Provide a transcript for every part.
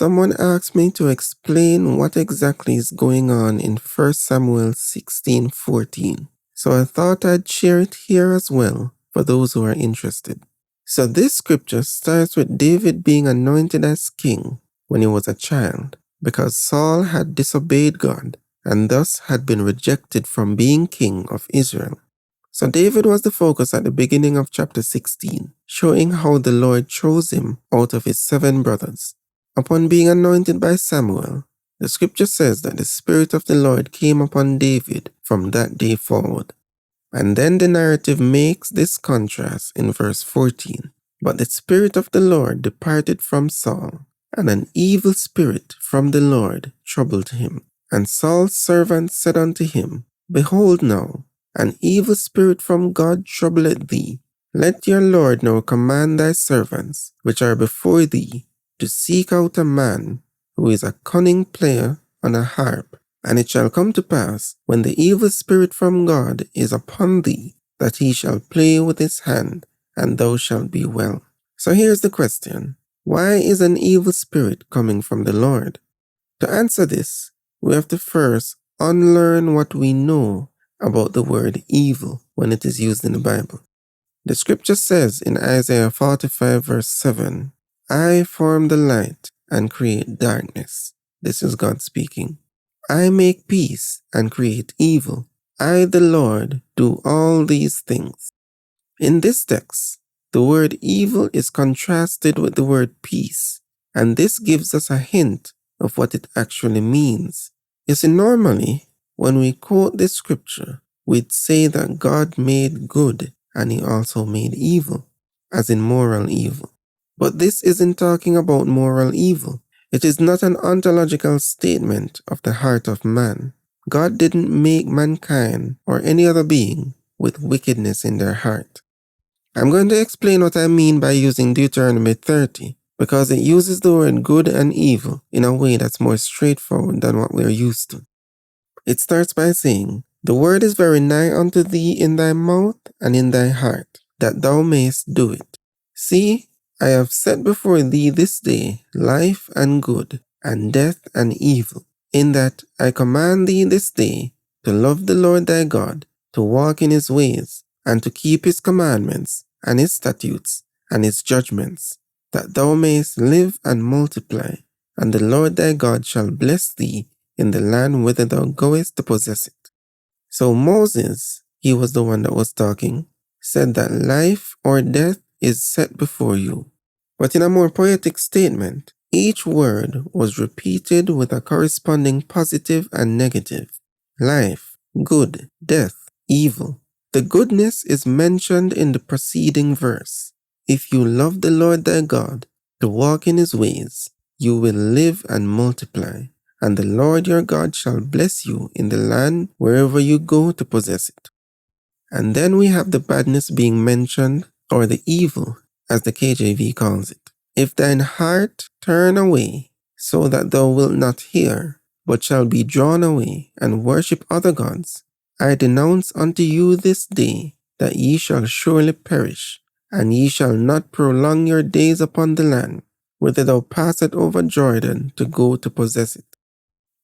Someone asked me to explain what exactly is going on in 1 Samuel 16:14, so I thought I'd share it here as well for those who are interested. So this scripture starts with David being anointed as king when he was a child, because Saul had disobeyed God and thus had been rejected from being king of Israel. So David was the focus at the beginning of chapter 16, showing how the Lord chose him out of his 7 brothers. Upon being anointed by Samuel, the scripture says that the Spirit of the Lord came upon David from that day forward. And then the narrative makes this contrast in verse 14. But the Spirit of the Lord departed from Saul, and an evil spirit from the Lord troubled him. And Saul's servant said unto him, Behold now, an evil spirit from God troubleth thee. Let your Lord now command thy servants, which are before thee, to seek out a man who is a cunning player on a harp. And it shall come to pass, when the evil spirit from God is upon thee, that he shall play with his hand, and thou shalt be well. So here's the question. Why is an evil spirit coming from the Lord? To answer this, we have to first unlearn what we know about the word evil when it is used in the Bible. The scripture says in Isaiah 45 verse 7, I form the light and create darkness. This is God speaking. I make peace and create evil. I, the Lord, do all these things. In this text, the word evil is contrasted with the word peace, and this gives us a hint of what it actually means. You see, normally, when we quote this scripture, we'd say that God made good and he also made evil, as in moral evil. But this isn't talking about moral evil. It is not an ontological statement of the heart of man. God didn't make mankind or any other being with wickedness in their heart. I'm going to explain what I mean by using Deuteronomy 30, because it uses the word good and evil in a way that's more straightforward than what we're used to. It starts by saying, The word is very nigh unto thee in thy mouth and in thy heart, that thou mayest do it. See, I have set before thee this day life and good, and death and evil, in that I command thee this day to love the Lord thy God, to walk in his ways, and to keep his commandments, and his statutes, and his judgments, that thou mayest live and multiply, and the Lord thy God shall bless thee in the land whither thou goest to possess it. So Moses, he was the one that was talking, said that life or death is set before you. But in a more poetic statement, each word was repeated with a corresponding positive and negative. Life, good, death, evil. The goodness is mentioned in the preceding verse. If you love the Lord thy God, to walk in his ways, you will live and multiply, and the Lord your God shall bless you in the land wherever you go to possess it. And then we have the badness being mentioned, or the evil, as the KJV calls it. If thine heart turn away, so that thou wilt not hear, but shall be drawn away, and worship other gods, I denounce unto you this day that ye shall surely perish, and ye shall not prolong your days upon the land, whither thou passest over Jordan to go to possess it.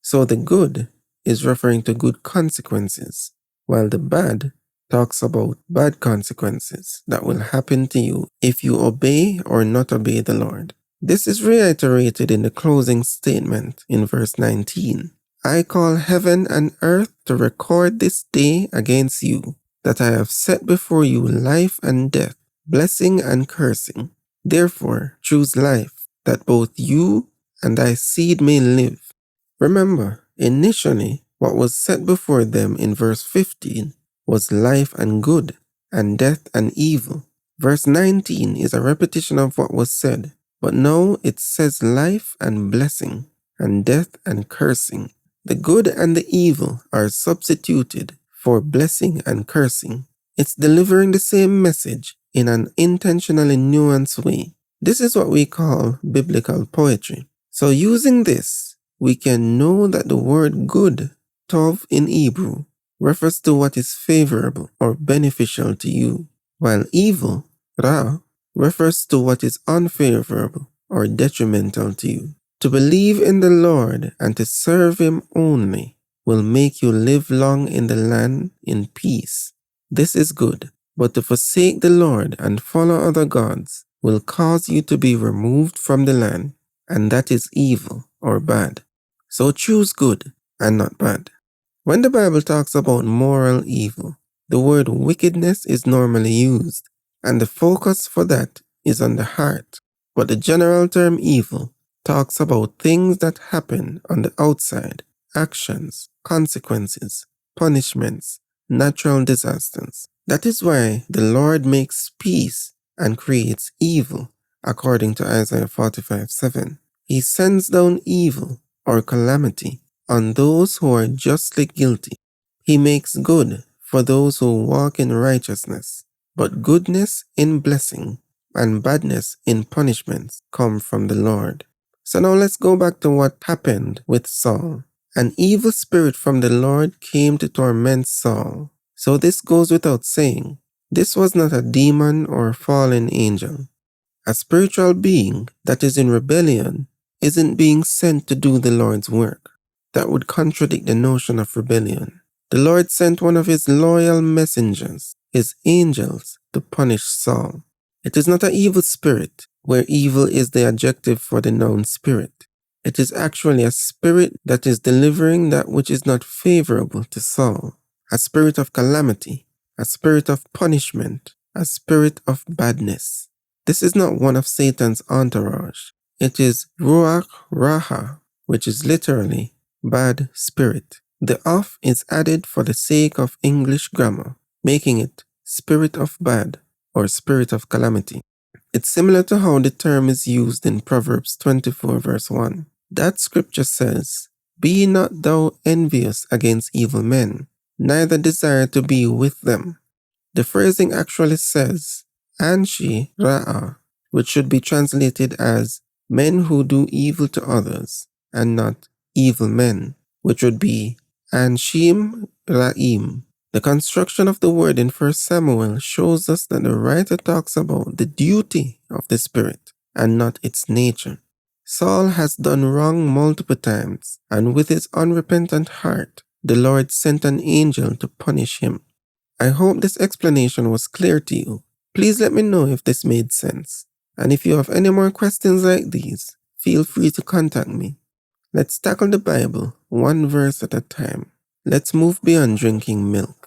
So the good is referring to good consequences, while the bad talks about bad consequences that will happen to you if you obey or not obey the Lord. This is reiterated in the closing statement in verse 19. I call heaven and earth to record this day against you, that I have set before you life and death, blessing and cursing. Therefore choose life, that both you and thy seed may live. Remember, initially, what was set before them in verse 15 was life and good, and death and evil. Verse 19 is a repetition of what was said, but now it says life and blessing, and death and cursing. The good and the evil are substituted for blessing and cursing. It's delivering the same message in an intentionally nuanced way. This is what we call biblical poetry. So using this, we can know that the word good, tov in Hebrew, refers to what is favorable or beneficial to you, while evil, ra, refers to what is unfavorable or detrimental to you. To believe in the Lord and to serve Him only will make you live long in the land in peace. This is good. But to forsake the Lord and follow other gods will cause you to be removed from the land, and that is evil or bad. So choose good and not bad. When the Bible talks about moral evil, the word wickedness is normally used, and the focus for that is on the heart. But the general term evil talks about things that happen on the outside, actions, consequences, punishments, natural disasters. That is why the Lord makes peace and creates evil, according to Isaiah 45:7. He sends down evil or calamity on those who are justly guilty. He makes good for those who walk in righteousness, but goodness in blessing and badness in punishments come from the Lord. So now let's go back to what happened with Saul. An evil spirit from the Lord came to torment Saul. So this goes without saying. This was not a demon or a fallen angel. A spiritual being that is in rebellion isn't being sent to do the Lord's work. That would contradict the notion of rebellion. The Lord sent one of His loyal messengers, His angels, to punish Saul. It is not an evil spirit, where evil is the adjective for the noun spirit. It is actually a spirit that is delivering that which is not favorable to Saul. A spirit of calamity, a spirit of punishment, a spirit of badness. This is not one of Satan's entourage. It is Ruach Raha, which is literally bad spirit. The of is added for the sake of English grammar, making it spirit of bad or spirit of calamity. It's similar to how the term is used in Proverbs 24 verse 1. That scripture says, "Be not thou envious against evil men, neither desire to be with them." The phrasing actually says, Anshi Ra'a, which should be translated as men who do evil to others, and not evil men, which would be Anshim Ra'im. The construction of the word in 1 Samuel shows us that the writer talks about the duty of the spirit and not its nature. Saul has done wrong multiple times, and with his unrepentant heart, the Lord sent an angel to punish him. I hope this explanation was clear to you. Please let me know if this made sense. And if you have any more questions like these, feel free to contact me. Let's tackle the Bible one verse at a time. Let's move beyond drinking milk.